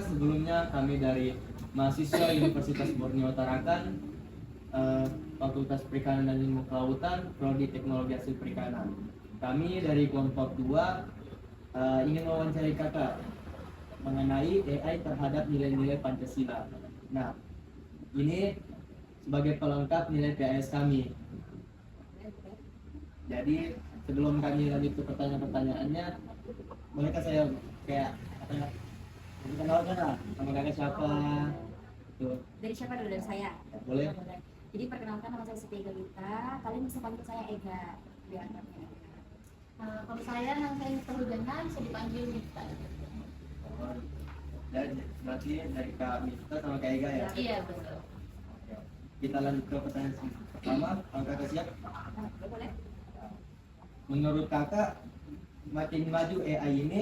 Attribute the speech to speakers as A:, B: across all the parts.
A: Sebelumnya kami dari mahasiswa Universitas Borneo Tarakan, Fakultas Perikanan dan Ilmu Kelautan, Prodi Teknologi Hasil Perikanan. Kami dari kelompok 2 ingin mewawancari kakak mengenai AI terhadap nilai-nilai Pancasila. Nah, ini sebagai pelengkap nilai PAS kami. Jadi sebelum kami lanjut ke pertanyaan-pertanyaannya, bolehkah saya kayak apa ya? Kenalkan lah, nama kakak siapa? Tuh.
B: Dari siapa dulu? Dari saya?
A: Ya, boleh.
B: Jadi perkenalkan, nama saya Siti Ega Lita. Kalian bisa panggil saya Ega. Biar
C: Kalau saya nama saya Mr. Hudana, bisa dipanggil Mita.
A: Dan berarti dari Kak Mita sama Kak Ega ya?
C: Iya betul.
A: Oke. Kita lanjut ke pertanyaan pertama. Kalau kakak siap?
B: boleh?
A: Menurut kakak, makin maju AI ini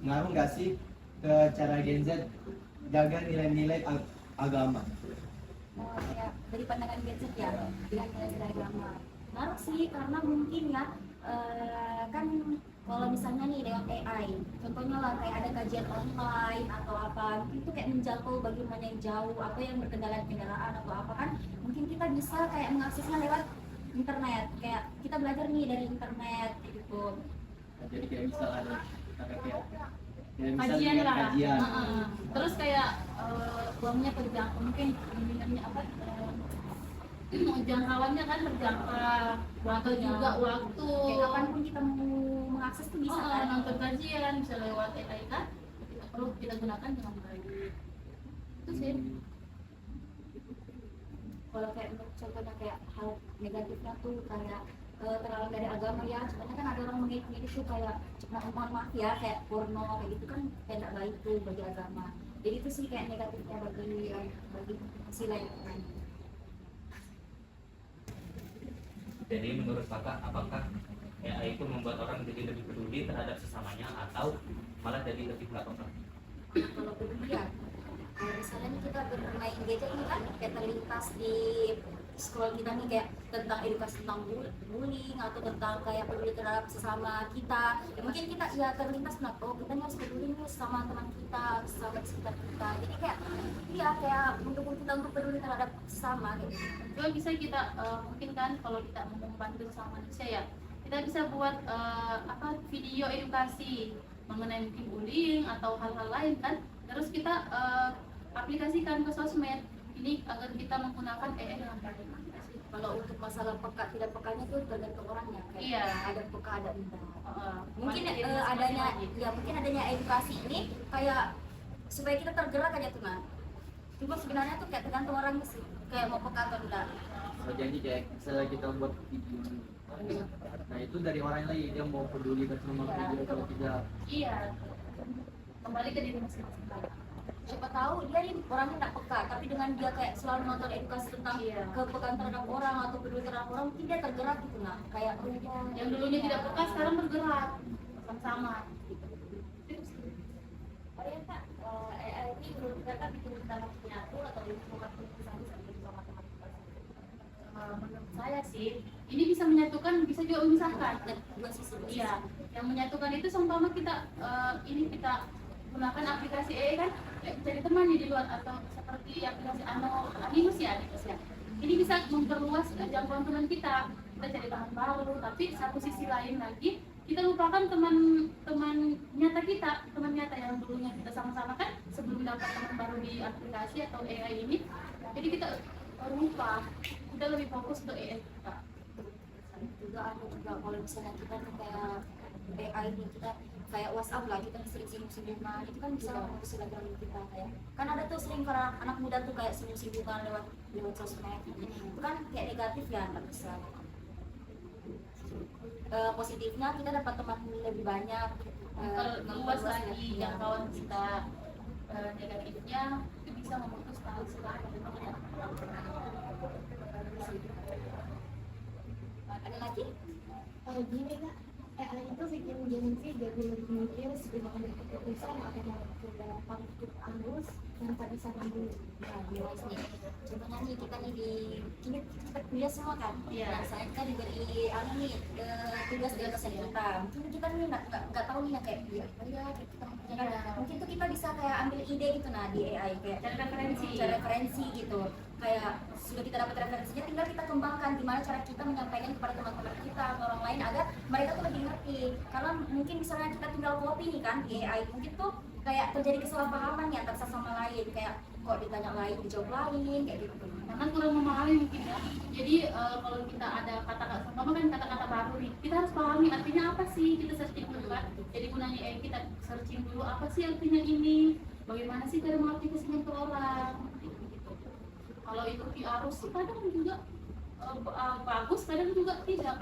A: ngaruh nggak sih ke cara Gen Z jaga nilai-nilai agama?
B: Ya, dari pandangan Gen Z ya, dengan nilai-nilai agama. Ngaruh sih, karena mungkin ya, kan kalau misalnya nih lewat AI, contohnya lah kayak ada kajian online atau apa, mungkin itu kayak menjangkau bagaimana yang jauh, atau yang berkendara kendaraan atau apa kan, mungkin kita bisa kayak mengaksesnya lewat internet, kayak kita belajar nih dari internet gitu.
A: Nah, jadi kayak bisa ada kayak
C: Kajian lah.
A: kajian.
C: Terus kayak uangnya terjangkau, mungkin minimnya apa? Jangkauannya kan terjangkau, waktu juga waktu.
B: Kayak kapanpun kita mau mengakses tuh bisa kan.
C: Nonton kajian bisa lewat AI kan, perlu kita gunakan dengan baik. Itu sih.
B: Kalau kayak contohnya kayak hal negatifnya tuh kayak terlalu dari agama ya, sebenarnya kan ada orang mengikuti itu kayak mohon maaf ya, kayak porno kayak gitu kan kayak tidak baik tuh bagi agama. Jadi itu sih kayak negatifnya bagi sila yang lain.
D: Jadi menurut kakak, apakah AI itu membuat orang jadi lebih peduli terhadap sesamanya atau malah jadi lebih nggak peka?
B: Kalau peduli ya, misalnya nih kita bermain gadget ini kan kayak terlintas di scroll kita nih kayak tentang edukasi tentang bullying atau tentang kayak peduli terhadap sesama kita. Ya, mungkin kita ya terlintas kenapa kita harus peduli nih sama teman kita, sama di sekitar kita. Jadi kayak iya kayak mendukung kita untuk peduli terhadap sesama gitu.
C: Juga bisa kita mungkin kan kalau kita mau membantu sama manusia ya, kita bisa buat video edukasi mengenai mungkin bullying atau hal-hal lain kan, terus kita aplikasikan ke sosmed ini agar kita menggunakan AI dengan baik.
B: Kalau untuk masalah peka tidak pekanya tuh tergantung orangnya, kayak
C: Iya.
B: ada peka ada enggak. Mungkin
C: Mungkin
B: adanya edukasi ini kayak supaya kita tergerak aja tuh kan. Cuma sebenarnya tuh kayak tergantung orangnya sih, kayak mau peka atau enggak.
A: So, jadi kayak misalnya kita buat video, nah itu dari orang lain dia mau peduli sama video atau tidak.
C: Iya, kembali ke diri masing-masing.
B: Siapa tahu dia nih orangnya nggak peka, tapi dengan dia kayak selalu nonton edukasi tentang kepekaan terhadap orang atau peduli terhadap orang, mungkin dia tergerak gitu nah, kayak
C: Yang dulunya tidak peka sekarang bergerak sama-sama.
B: Oh ya Kak, AI ini menurut Kakak bikin kita makin nyatu atau makin pisah-pisah sama teman-teman?
C: Menurut saya sih, ini bisa menyatukan, bisa juga memisahkan.
B: Dua sisi.
C: Iya, yang menyatukan itu seumpama kita ini kita gunakan aplikasi AI kan, cari teman di luar atau seperti aplikasi Anonymous ya. Ini bisa memperluas jangkauan teman kita cari teman baru, tapi satu sisi lain lagi kita lupakan teman nyata kita, teman nyata yang dulunya kita sama-sama kan sebelum dapat teman baru di aplikasi atau AI ini. Jadi kita lupa, kita lebih fokus ke AI kita.
B: Juga ada juga kalau misalnya kita tuh kayak AI ini kita kayak WhatsApp lah, kita sering singgung-singgungan, itu kan bisa mengurusi silaturahmi kita kayak. Kan ada tuh sering para anak muda tuh kayak singgung-singgungan lewat sosmed. Itu kan kayak negatif ya, nggak bisa. Positifnya kita dapat teman lebih banyak.
C: Kalau luas lagi
B: ya.
C: jangkauan kita, negatifnya itu bisa memutus tali silaturahmi.
B: Ada lagi?
E: Gini Kak, AI itu bikin Gen Z jadi lebih mikir sebelum ambil keputusan atau mau coba untuk arus yang tak bisa dulu.
B: Nah, device nih. Contohnya nih kita nih di ini kita kuliah semua kan.
C: Iya.
B: Nah, saya kan diberi nih tugas di dosen kita. Mungkin kita nih nggak tahu nih kayak ya kayak kita mengerjakan.
C: Iya.
B: Mungkin tuh kita bisa kayak ambil ide gitu nah di AI kayak
C: Cari referensi.
B: cari referensi gitu. Kayak sudah kita dapat referensinya, tinggal kita kembangkan gimana cara kita menyampaikan kepada teman-teman kita atau orang lain agar mereka tuh lebih ngerti. Karena mungkin misalnya kita tinggal copy nih kan di AI, mungkin tuh kayak terjadi kesalahpahaman ya antara satu sama lain, kayak kok ditanya lain dijawab lain kayak gitu.
C: Karena kurang memahami mungkin ya. Jadi kalau kita ada kata-kata, sama kan kata-kata baru nih, kita harus pahami artinya apa sih, kita searching dulu kan. Jadi gunanya kita searching dulu apa sih artinya ini, bagaimana sih cara mengaplikasinya ke orang. Gitu. Kalau ikuti arus sih kadang juga bagus, kadang juga tidak.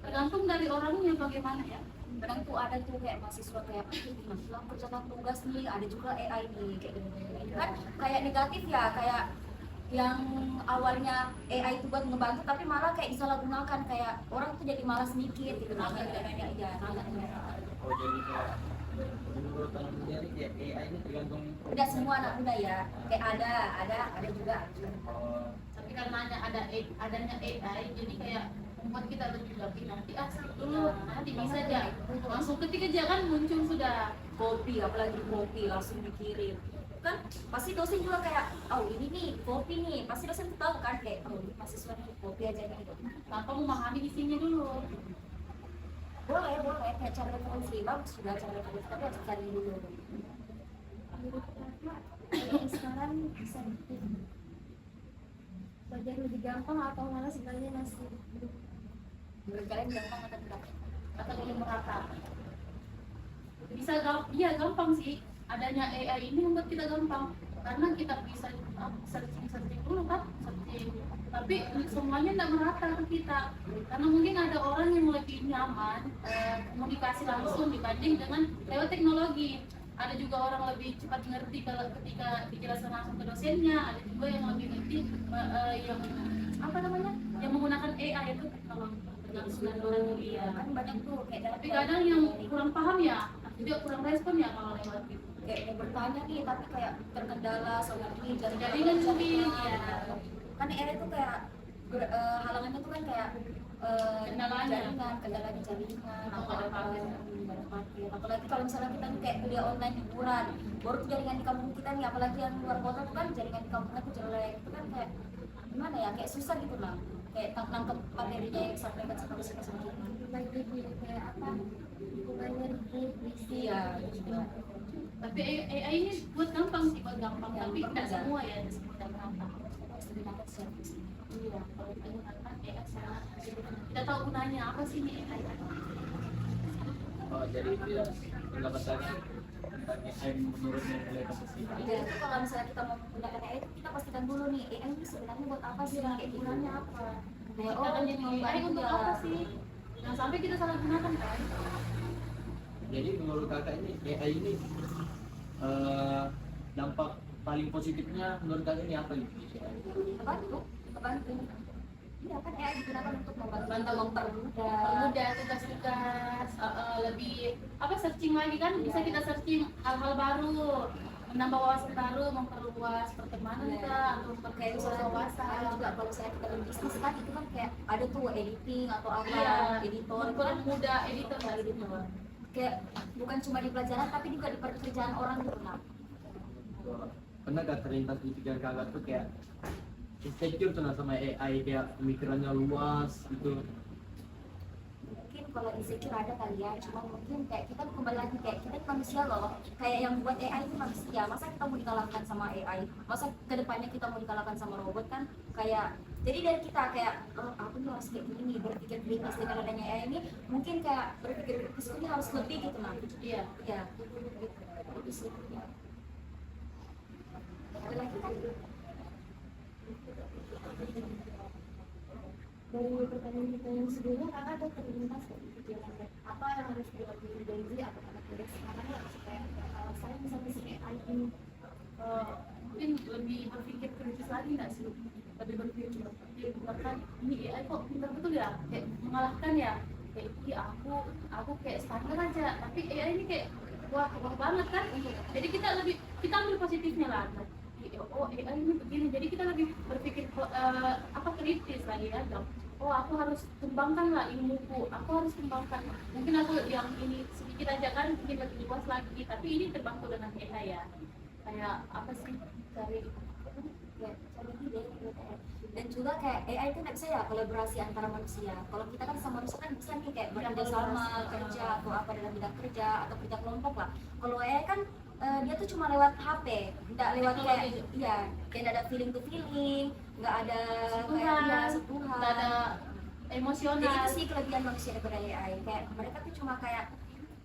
C: Tergantung dari orangnya bagaimana ya.
B: Kadang tuh ada tuh kayak mahasiswa kayak bilang kerjakan tugas nih, ada juga AI nih kayak gini kan, kayak negatif ya, kayak yang awalnya AI itu buat ngebantu tapi malah kayak disalahgunakan, kayak orang tuh jadi malas mikir gitu, nanya aja nanya.
A: Oh jadi kayak menurut anak muda ini kayak AI ini tergantung.
B: Udah semua anak muda ya, kayak ada juga.
A: Oh,
C: Tapi karena adanya AI, jadi kayak membuat kita lebih nanti skip dulu, nanti bisa aja langsung ketik aja kan muncul sudah.
B: Kopi, apalagi kopi langsung dikirim kan, pasti dosen juga kayak oh ini nih kopi nih, pasti dosen tuh tahu kan kayak oh ini mahasiswa nih kopi aja gitu.
C: Tanpa memahami isinya dulu.
B: Boleh kayak cara referensi bagus juga, cara referensi tapi harus cari dulu.
E: Menurut kakak, AI sekarang bisa bikin belajar lebih gampang atau malah sebenarnya masih belum?
B: Menurut kalian gampang atau tidak?
C: Atau belum merata. Bisa iya gampang sih, adanya AI ini membuat kita gampang karena kita bisa searching dulu kan, searching, tapi semuanya tidak merata ke kita karena mungkin ada orang yang lebih nyaman komunikasi langsung dibanding dengan lewat teknologi. Ada juga orang lebih cepat mengerti kalau ketika dijelaskan langsung ke dosennya, ada juga yang lebih ngerti yang apa namanya, yang menggunakan AI itu teknologi.
B: Iya kan banyak tuh kayak
C: Tapi kadang yang kurang paham ya, juga kurang respon ya kalau lewat gitu.
B: kayak mau bertanya nih tapi kayak terkendala soal ini
C: Jaringan mungkin, ya.
B: Kan era itu kayak halangannya tuh kan kayak
C: Kendalanya.
B: kendalanya jaringan
C: Atau
B: atau
C: ada
B: apalagi kalau misalnya kita nih kayak kuliah online liburan, baru tuh jaringan di kampung kita nih, apalagi yang luar kota tuh kan jaringan di kampungnya tuh jelek, itu kan kayak gimana ya, kayak susah gitu lah kayak nangkep materinya yang disampaikan sama dosen
E: Lagi di kayak apa, hubungannya ribut, berisik.
B: iya juga.
C: Tapi AI ini buat gampang sih, buat gampang,
B: Ya,
C: tapi
B: gampang
C: tidak
B: aja.
C: semua ya, tidak semua dan gampang.
B: Harus digunakan secara positif.
C: Iya, kalau kita gunakan AI secara kita tahu gunanya apa sih ini AI.
A: oh jadi itu ya pendapat kalian tentang AI menurutnya mulai ke sisi.
B: Iya, itu kalau misalnya kita mau menggunakan AI itu kita pastikan dulu nih AI ini sebenarnya buat apa sih, kayak gunanya apa. Kayak
C: Kita akan jadi AI
B: membantu
C: untuk
B: ya.
C: apa sih? Jangan sampai kita salah gunakan kan.
A: Jadi menurut kakak ini AI ini dampak paling positifnya menurut kakak ini apa nih?
B: Kebantu. Iya kan AI digunakan untuk membantu mempermudah.
C: Permudah tugas-tugas, lebih apa, searching lagi kan, bisa kita searching hal-hal baru, menambah wawasan baru, memperluas pertemanan
B: Iya.
C: kita, atau memperluas
B: Kayak misalnya ada
C: wawasan.
B: juga kalau misalnya kita berbisnis kan itu kan kayak ada tuh editing atau apa,
C: Iya,
B: editor itu kan
C: mempermudah editor
B: kayak
C: dari
B: gitu. Kayak bukan cuma di pelajaran tapi juga di pekerjaan orang gitu nah.
A: Pernah gak terlintas di pikiran kakak tuh kayak insecure tuh nah sama AI, kayak pemikirannya luas gitu?
B: Mungkin kalau insecure ada kali ya, cuma mungkin kayak kita kembali lagi kayak kita manusia loh, kayak yang buat AI itu manusia, masa kita mau dikalahkan sama AI, masa kedepannya kita mau dikalahkan sama robot kan, kayak jadi dari kita kayak oh, aku nih harus kayak gini nih, berpikir kritis dengan adanya AI ini, mungkin kayak berpikir kritis ini harus lebih gitu nah.
C: Iya.
B: Ya, itu sih. Ya. Ada lagi kan?
E: Dari pertanyaan kita yang sebelumnya, kakak ada terlintas nggak di pikiran apa yang harus dilakukan Gen Z atau anak muda sekarang ya supaya saya bisa bisa AI ini?
C: Mungkin lebih berpikir kritis lagi nggak sih, lebih berpikir bahkan ini AI kok pintar betul ya, kayak mengalahkan ya, kayak aku kayak standar aja, tapi AI ini kayak wah banget kan. Jadi kita ambil positifnya lah. Oh AI ini begini, jadi kita lebih berpikir kritis lagi ya dong. Oh aku harus kembangkan lah ilmuku, aku harus kembangkan, mungkin aku yang ini sedikit aja kan mungkin lebih luas lagi, tapi ini terbantu dengan AI ya, kayak apa sih cari
B: Ya, cari ide gitu kayak. Dan juga kayak AI itu nggak bisa ya kolaborasi antara manusia. Kalau kita kan sama manusia kan bisa nih kayak bekerja sama, kerja atau apa dalam bidang kerja atau kerja kelompok lah. Kalau AI kan dia tuh cuma lewat HP, nggak lewat kayak
C: Teknologi.
B: iya, kayak nggak ada feeling to feeling, nggak ada kayak
C: Sentuhan,
B: iya sentuhan.
C: nggak ada
B: Jadi
C: emosional.
B: itu sih kelebihan manusia daripada AI. Kayak mereka tuh cuma kayak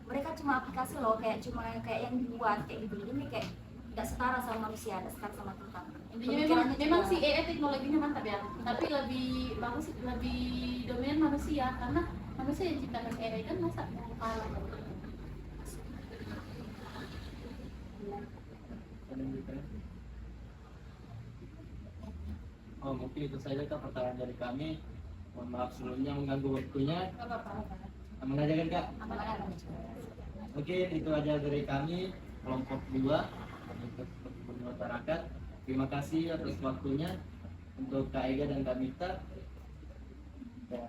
B: mereka cuma aplikasi loh, kayak cuma kayak yang dibuat kayak gitu. Jadi kayak nggak setara sama manusia, nggak setara sama Tuhan.
C: Intinya memang
B: Pemikirannya
C: si
B: juga.
C: AI teknologinya mantap ya, tapi lebih bagus, lebih dominan manusia, karena manusia yang ciptakan AI kan masa mau kalah.
A: Oh, mungkin itu saja Kak pertanyaan dari kami. Mohon maaf sebelumnya mengganggu waktunya.
C: Nggak apa-apa.
A: Aman aja kan Kak?
B: Aman-aman.
A: Oke, itu aja dari kami kelompok 2 untuk masyarakat. Terima kasih atas waktunya untuk Kak Ega dan Kak Mita. Ya.